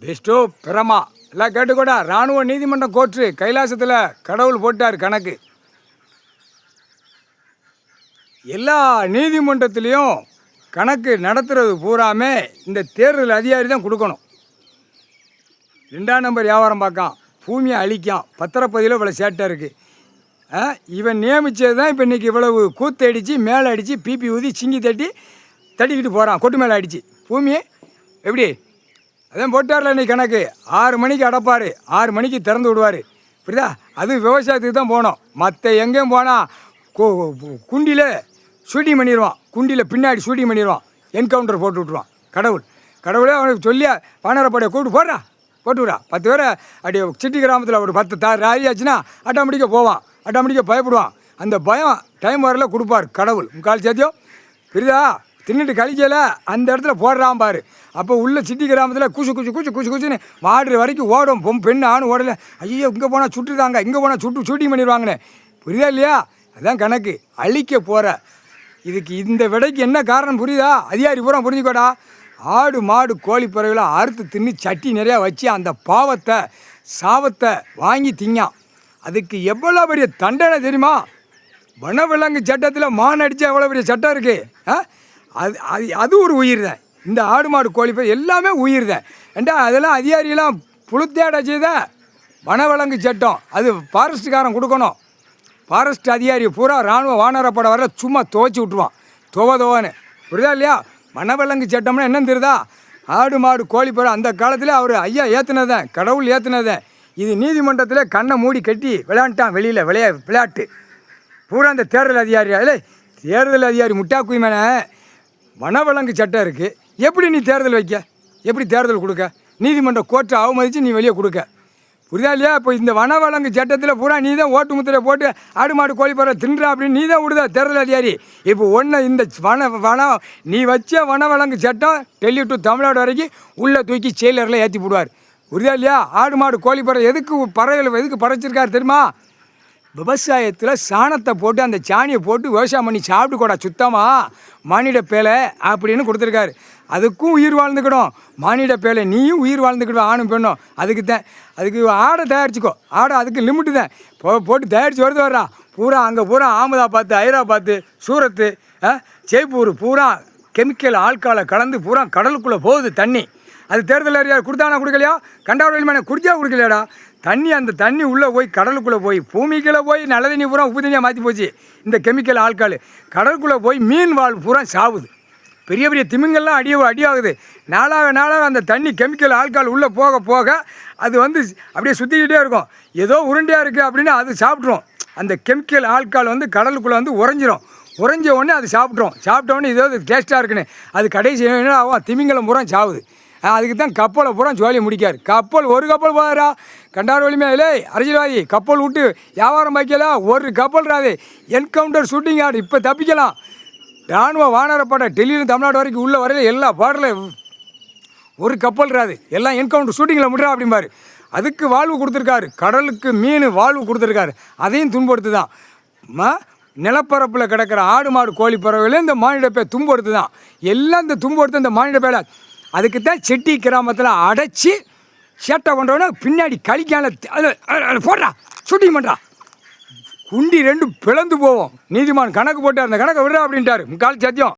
பெஸ்ட்டோ பிரமா எல்லாம் கேட்டுக்கூடா. இராணுவ நீதிமன்றம் கோர்ட்டு கைலாசத்தில் கடவுள் போட்டார் கணக்கு. எல்லா நீதிமன்றத்துலேயும் கணக்கு நடத்துறது பூராமே இந்த தேர்தல் அதிகாரி தான் கொடுக்கணும். 2ஆம் நம்பர் வியாபாரம் பார்க்கான், பூமியை அழிக்கான், பத்திரப்பதிவில் இவ்வளோ சேட்டை இருக்குது. இவன் நியமித்தது தான் இப்போ இன்றைக்கி இவ்வளவு கூத்து அடித்து மேலே அடித்து பிபி ஊதி சிங்கி தட்டிக்கிட்டு போகிறான். கொட்டு மேலே அடித்து பூமியை எப்படி அதான் போட்டார்ல இன்றைக்கி கணக்கு. 6 மணிக்கு அடைப்பார், 6 மணிக்கு திறந்து விடுவார். புரியுதா? அது விவசாயத்துக்கு தான் போகணும். மற்ற எங்கேயும் போனால் குண்டியில் ஷூட்டிங் பண்ணிடுவான், குண்டியில் பின்னாடி ஷூட்டிங் பண்ணிடுவான், என்கவுண்டர் போட்டு விட்ருவான். கடவுளே அவனுக்கு சொல்லி வானரப்படையை கூப்பிட்டு போட்டு விடா. 10 பேரை அப்படியே சிட்டி கிராமத்தில் ஒரு 10 ராரி ஆச்சுன்னா ஆட்டோமேட்டிக்காக போவான், ஆட்டோமேட்டிக்காக பயப்படுவான். அந்த பயம் டைம் வரல கொடுப்பார் கடவுள். 3/4 சேத்தியம் புரியுதா? தின்னுட்டு கழிக்கல அந்த இடத்துல போடுறான் பாரு. அப்போ உள்ள சிட்டி கிராமத்தில் குச்சுன்னு வாடுற வரைக்கும் ஓடும். பெண் ஆணும் ஓடலை. ஐயோ இங்கே போனால் சுட்டுதாங்க, இங்கே போனால் ஷூட்டிங் பண்ணிடுவாங்கண்ணே. புரியுதா இல்லையா? அதுதான் கணக்கு. அழிக்க போகிற இதுக்கு இந்த விடைக்கு என்ன காரணம் புரியுதா? அதிகாரி பூரா புரிஞ்சுக்கோடா. ஆடு மாடு கோழி பறவைகளை அறுத்து தின்னு சட்டி நிறையா வச்சு அந்த பாவத்தை சாபத்தை வாங்கி திங்கான். அதுக்கு எவ்வளோ பெரிய தண்டனை தெரியுமா? வனவிலங்கு சட்டத்தில் மான் அடித்தா எவ்வளோ பெரிய சட்டம் இருக்குது. அது ஒரு உயிர் தான். இந்த ஆடு மாடு கோழி பறவை எல்லாமே உயிர் தான். ஏண்டா அதெல்லாம் அதிகாரியெல்லாம் புழுத்தேடா செய்த வனவிலங்கு சட்டம். அது ஃபாரஸ்ட்டுக்காரன் கொடுக்கணும். ஃபாரஸ்ட் அதிகாரி பூரா இராணுவ வானரப்படை வர சும்மா துவச்சி விட்ருவான், துவன்னு. புரியுதா இல்லையா? வனவிலங்கு சட்டம்னா என்னன்னு தெரியுதா? ஆடு மாடு கோழி பறவை அந்த காலத்தில் அவர் ஐயா ஏற்றுனதேன், கடவுள் ஏற்றுனதேன். இது நீதிமன்றத்தில் கண்ணை மூடி கட்டி விளையாண்டான். வெளியில் விளையாட்டு பூரா அந்த தேர்தல் அதிகாரி. இல்லை தேர்தல் அதிகாரி முட்டா குய்மேன வனவிலங்கு சட்டம் இருக்குது. எப்படி நீ தேர்தல் வைக்க, எப்படி தேர்தல் கொடுக்க? நீதிமன்ற கோர்ட்டை அவமதித்து நீ வெளியே கொடுக்க. புரியுதா இல்லையா? இப்போ இந்த வனவிலங்கு சட்டத்தில் பூரா நீ தான் ஓட்டு முத்திரை போட்டு ஆடு மாடு கோழி பறவை தின்றா அப்படின்னு நீ தான் விடுதா தேர்தல் அதிகாரி. இப்போ இந்த நீ வச்ச வனவிலங்கு சட்டம் டெல்லி டு தமிழ்நாடு வரைக்கும் உள்ளே தூக்கி செயலரில் ஏற்றி போடுவார். புரியுதா இல்லையா? ஆடு மாடு கோழி பறவை எதுக்கு பறைச்சிருக்காரு தெரியுமா? விவசாயத்தில் சாணத்தை போட்டு அந்த சாணியை போட்டு விவசாயம் பண்ணி சாப்பிட்டுக்கூடா சுத்தமாக மானிட பேலை அப்படின்னு கொடுத்துருக்காரு. அதுக்கும் உயிர் வாழ்ந்துக்கிடும். மானிட பேலை நீயும் உயிர் வாழ்ந்துக்கிடும், ஆணும் பெண்ணும். அதுக்கு ஆடை தயாரிச்சிக்கோ. ஆடை அதுக்கு லிமிட்டு தான் போட்டு தயாரித்து வர்றா. பூரா அங்கே பூரா அகமதாபாத், ஹைதராபாத்து, சூரத்து, ஜெய்ப்பூர் பூரா கெமிக்கல் ஆல்காலை கலந்து பூரா கடலுக்குள்ளே போகுது தண்ணி. அது தேர்தல் அறியார் கொடுத்தானா கொடுக்கலையா? கண்டாவது மேலே குடிச்சா கொடுக்கலையாடா? அந்த தண்ணி உள்ளே போய் கடலுக்குள்ளே போய் பூமிக்குள்ளே போய் நல்ல தண்ணி பூரா உப்பு தண்ணியாக மாற்றி போச்சு. இந்த கெமிக்கல் ஆல்கால் கடலுக்குள்ளே போய் மீன் வாழ் பூரா சாவுது. பெரிய பெரிய திமிங்கெல்லாம் அடியாகுது. நாளாக அந்த தண்ணி கெமிக்கல் ஆல்கால் உள்ளே போக அது அப்படியே சுற்றிக்கிட்டே இருக்கும். ஏதோ உருண்டையாக இருக்குது அப்படின்னு அது சாப்பிட்ரும். அந்த கெமிக்கல் ஆல்கால் கடலுக்குள்ளே உறைஞ்சிரும். உறைஞ்ச உடனே அது சாப்பிட்ட உடனே ஏதோ டேஸ்ட்டாக இருக்குன்னு அது கடைசி ஆகும். திமிங்கலம் பூரா சாவுது. அதுக்கு தான் கப்பலை பூரா ஜோலியை முடிக்கார். ஒரு கப்பல் போகிறா கண்டார் வலிமையா? இல்லை அரசியல்வாதி கப்பல் விட்டு வியாபாரம் வைக்கலாம். ஒரு கப்பல் ராது என்கவுண்டர் ஷூட்டிங் ஆடு. இப்போ தப்பிக்கலாம். இராணுவ வானரப்படை டெல்லியிலும் தமிழ்நாடு வரைக்கும் உள்ள வரையில் எல்லா பாடலும் ஒரு கப்பல் ராது. எல்லாம் என்கவுண்டர் ஷூட்டிங்கில் முடிறா அப்படிம்பாரு. அதுக்கு வாழ்வு கொடுத்துருக்காரு. கடலுக்கு மீன் வாழ்வு கொடுத்துருக்காரு. அதையும் துன்படுத்து தான். நிலப்பரப்பில் கிடக்கிற ஆடு மாடு கோழி பறவைகளே இந்த மானிட பே துன்படுத்து தான். எல்லாம் இந்த துன்படுத்து இந்த மானிட பேல. அதுக்கு தான் செட்டி கிராமத்தில் அடைச்சி சேட்டை பண்ணுறவன பின்னாடி கழிக்கால போடுறா ஷூட்டிங் பண்ணுறா. குண்டி 2 பிளந்து போவோம். நீதிமான் கணக்கு போட்டார். அந்த கணக்கை விடுறா அப்படின்ட்டார். 3/4 சத்தியம்.